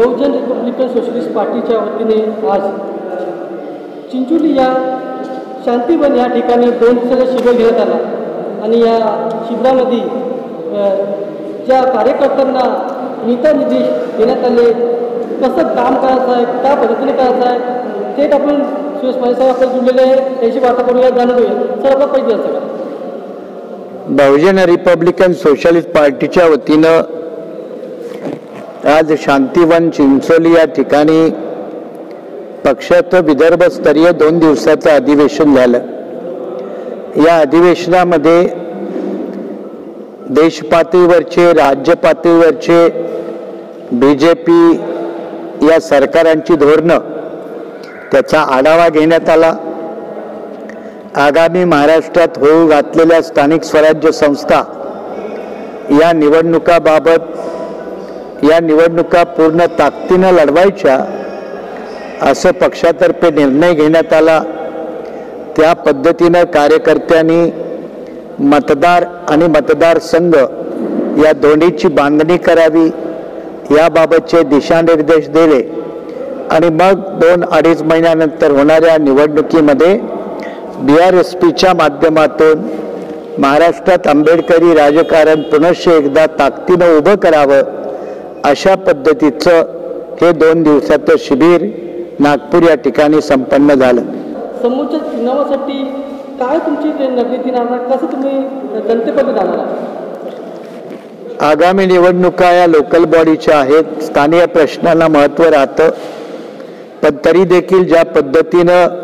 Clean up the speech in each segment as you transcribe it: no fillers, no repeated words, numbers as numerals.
बहुजन Republican socialist पार्टीच्या वतीने आज चिंचोली या शांतीवन या ठिकाणी 2 दिवसाचं शिबिर घेण्यात आला आणि या शिबिरामध्ये ज्या कार्यकर्त्यांना नीतिनिर्देश देण्यात आले, कसं काम करायचं आहे, त्या पद्धतीने करायचं आहे, थेट आपण सुरेश माने साहेब आपल्याला जुळलेले आहे, त्याची वार्ता करूया, जाणून घेऊया. सर, आपला पाहिजे असं का? बहुजन रिपब्लिकन सोशलिस्ट पार्टीच्या वतीनं आज शांतीवन चिंचोली या ठिकाणी पक्षाचं विदर्भस्तरीय 2 दिवसाचं अधिवेशन झालं. या अधिवेशनामध्ये देश पातळीवरचे, राज्य पातळीवरचे BJP या सरकारांची धोरणं त्याचा आढावा घेण्यात आला. आगामी महाराष्ट्रात होऊ घातलेल्या स्थानिक स्वराज्य संस्था या निवडणुकाबाबत, या निवडणुका पूर्ण ताकदीनं लढवायच्या असं पक्षातर्फे निर्णय घेण्यात आला. त्या पद्धतीनं कार्यकर्त्यांनी मतदार आणि मतदारसंघ या दोन्हीची बांधणी करावी याबाबतचे दिशानिर्देश दिले आणि मग 2-2.5 महिन्यानंतर होणाऱ्या निवडणुकीमध्ये BRSPच्या माध्यमातून महाराष्ट्रात आंबेडकरी राजकारण पुनश्च एकदा ताकदीनं उभं करावं अशा पद्धतीचं हे 2 दिवसाचं शिबिर नागपूर या ठिकाणी संपन्न झालं. समोरच्या चुनावासाठी काय तुमची रणनीती राहणार, कसं तुम्ही जनतेपर्यंत जाणार? आगामी निवडणुका या लोकल बॉडीच्या आहेत, स्थानिक प्रश्नांना महत्त्व राहतं, पण तरी देखील ज्या पद्धतीनं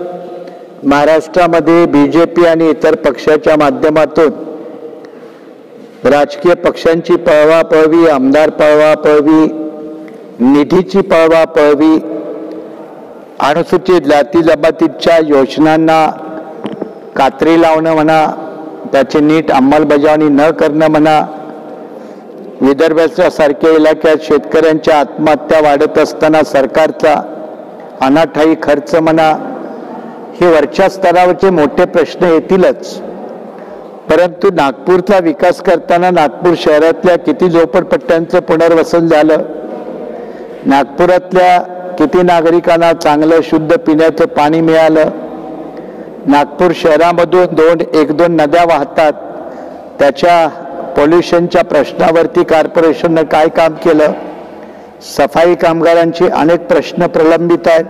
महाराष्ट्रामध्ये BJP आणि इतर पक्षाच्या माध्यमातून राजकीय पक्षांची पळवापळवी, आमदार पळवापळवी, निधीची पळवापळवी, अनुसूचित जाती जमातीच्या योजनांना कात्री लावणं म्हणा, त्याची नीट अंमलबजावणी न करणं म्हणा, विदर्भाच्या सारख्या इलाक्यात शेतकऱ्यांच्या आत्महत्या वाढत असताना सरकारचा अनाठायी खर्च म्हणा, हे वरच्या स्तरावरचे मोठे प्रश्न येतीलच. परंतु नागपूरचा विकास करताना नागपूर शहरातल्या किती झोपडपट्ट्यांचं पुनर्वसन झालं, नागपुरातल्या किती नागरिकांना चांगलं शुद्ध पिण्याचं पाणी मिळालं, नागपूर शहरामधून 1-2 नद्या वाहतात, त्याच्या पॉल्युशनच्या प्रश्नावरती कॉर्पोरेशननं काय काम केलं, सफाई कामगारांचे अनेक प्रश्न प्रलंबित आहेत,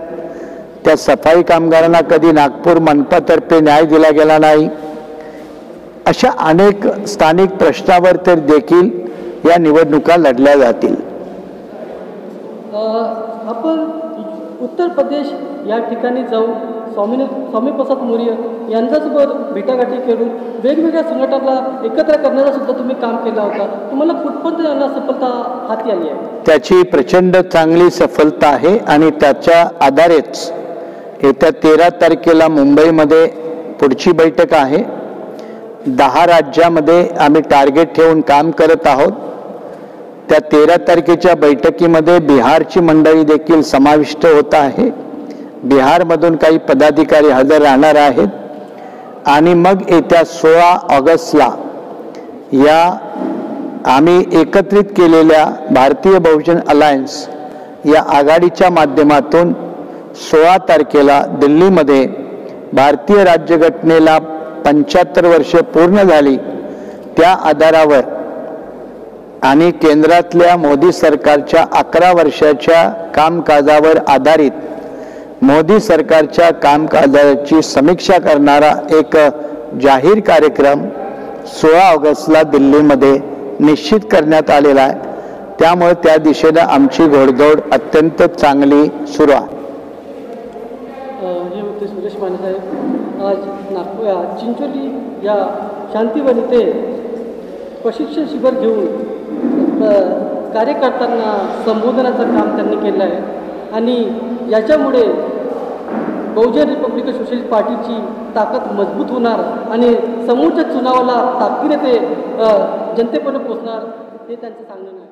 त्या सफाई कामगारांना कधी नागपूर मनपातर्फे न्याय दिला गेला नाही. अशा अनेक स्थानिक प्रश्नावर तर देखील या निवडणुका लढल्या जातील. आपण उत्तर प्रदेश या ठिकाणी जाऊन स्वामी प्रसाद मौर्य यांच्यासोबत भेटागाठी करून वेगवेगळ्या संघटनांना एकत्र करण्याचा सुद्धा तुम्ही काम केला होता. तुम्हाला कुठपर्यंत यांना सफलता हाती आली आहे? त्याची प्रचंड चांगली सफलता आहे आणि त्याच्या आधारेच येत्या 13 तारखेला मुंबईमध्ये पुढची बैठक आहे. 10 राज्यामध्ये आम्ही टार्गेट ठेवून काम करत आहोत. त्या 13 तारखेच्या बैठकीमध्ये बिहारची मंडळी देखील समाविष्ट होत आहे. बिहारमधून काही पदाधिकारी हजर राहणार आहेत आणि मग येत्या 16 ऑगस्टला या आम्ही एकत्रित केलेल्या भारतीय बहुजन अलायन्स या आघाडीच्या माध्यमातून 16 तारखेला दिल्लीमध्ये भारतीय राज्यघटनेला 75 वर्ष पूर्ण झाली, त्या आधारावर आणि केंद्रातल्या मोदी सरकारच्या 11 वर्षाच्या कामकाजावर आधारित मोदी सरकारच्या कामकाजाची समीक्षा करणारा एक जाहीर कार्यक्रम 16 ऑगस्टला दिल्लीमध्ये निश्चित करण्यात आलेला आहे. त्यामुळे त्या दिशेनं आमची घोडदौड अत्यंत चांगली सुरू आहे. हे होते सुरेश माने साहेब. आज नागपूर चिंचोली या शांतीवन इथे प्रशिक्षण शिबिर घेऊन कार्यकर्त्यांना संबोधनाचं काम त्यांनी केलं आहे आणि याच्यामुळे बहुजन रिपब्लिकन सोशलिस्ट पार्टीची ताकद मजबूत होणार आणि समोरच्या चुनावाला ताकदीने ते जनतेपर्यंत पोहोचणार, हे त्यांचं सांगणं आहे.